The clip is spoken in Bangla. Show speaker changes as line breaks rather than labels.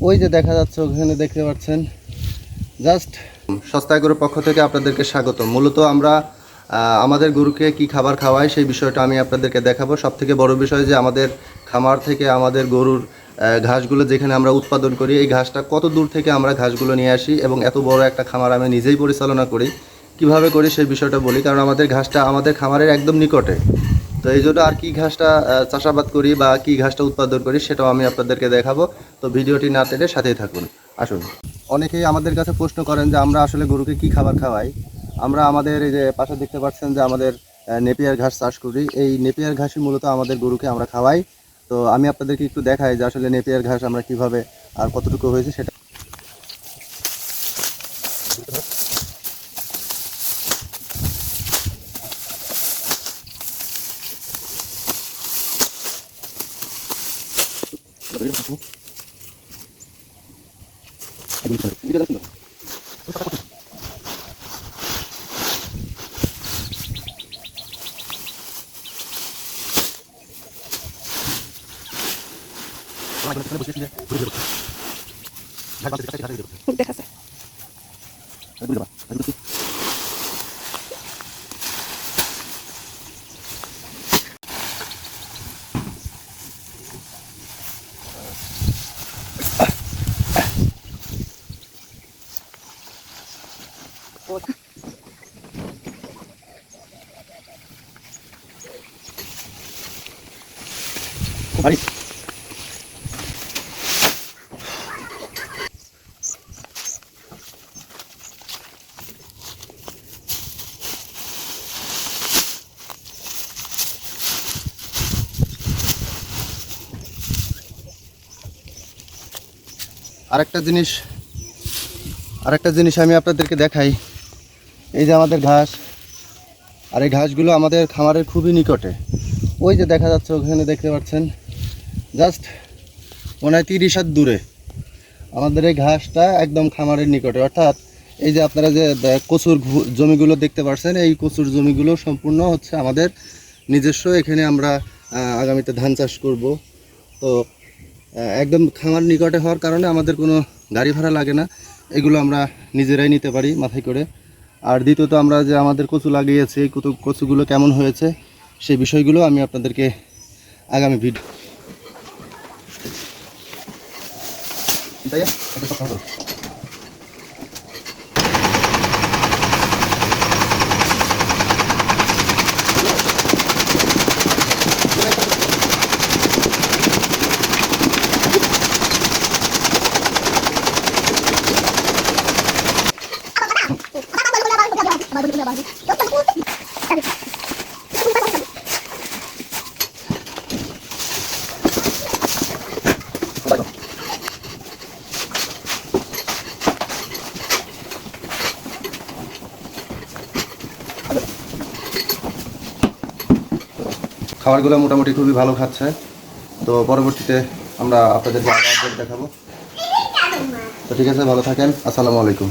ওই যে দেখা যাচ্ছে ওখানে দেখতে পাচ্ছেন জাস্ট সস্তা এগ্রোর পক্ষ থেকে আপনাদেরকে স্বাগত। মূলত আমরা আমাদের গরুকে কি খাবার খাওয়াই সেই বিষয়টা আমি আপনাদেরকে দেখাবো। সবথেকে বড় বিষয় যে আমাদের খামার থেকে আমাদের গরুর ঘাসগুলো যেখানে আমরা উৎপাদন করি, এই ঘাসটা কত দূর থেকে আমরা ঘাসগুলো নিয়ে আসি এবং এত বড় একটা খামার আমি নিজেই পরিচালনা করি, কিভাবে করি সেই বিষয়টা বলি। কারণ আমাদের ঘাসটা আমাদের খামারের একদম নিকটে, তো এই জন্য আর কি ঘাসটা চাষাবাদ করি বা কি ঘাসটা উৎপাদন করি সেটাও আমি আপনাদেরকে দেখাবো। তো ভিডিওটি না টেনে সাথেই থাকুন, আসুন। অনেকেই আমাদের কাছে প্রশ্ন করেন যে আমরা আসলে গরুকে কি খাবার খাওয়াই। আমরা আমাদের এই যে পাশে দেখতে পাচ্ছেন যে আমাদের নেপিয়ার ঘাস চাষ করি, এই নেপিয়ার ঘাসই মূলত আমাদের গরুকে আমরা খাওয়াই। তো আমি আপনাদেরকে একটু দেখাই যে আসলে নেপিয়ার ঘাস আমরা কিভাবে আর কতটুকু হয়েছে সেটা।
দেখাছে
আরেকটা জিনিস আমি আপনাদেরকে দেখাই। এই যে আমাদের ঘাস, আর এই ঘাসগুলো আমাদের খামারের খুবই নিকটে। ওই যে দেখা যাচ্ছে ওখানে দেখতে পাচ্ছেন জাস্ট মনে হয় 30 হাত দূরে আমাদের এই ঘাসটা একদম খামারের নিকটে। অর্থাৎ এই যে আপনারা যে কচুর জমিগুলো দেখতে পাচ্ছেন, এই কচুর জমিগুলো সম্পূর্ণ হচ্ছে আমাদের নিজস্ব। এখানে আমরা আগামীতে ধান চাষ করব। তো একদম খামার নিকটে হওয়ার কারণে আমাদের কোনো গাড়ি ভাড়া লাগে না, এগুলো আমরা নিজেরাই নিতে পারি মাথায় করে। আর দ্বিতীয়ত আমরা যে আমাদের কচু লাগিয়েছি, এই কচুগুলো কেমন হয়েছে সেই বিষয়গুলো আমি আপনাদেরকে আগামী ভিডিও খাবারগুলো মোটামুটি খুবই ভালো খাচ্ছে। তো পরবর্তীতে আমরা আপনাদেরকে আবার আপডেট দেখাবো। তো ঠিক আছে, ভালো থাকেন, আসসালামু আলাইকুম।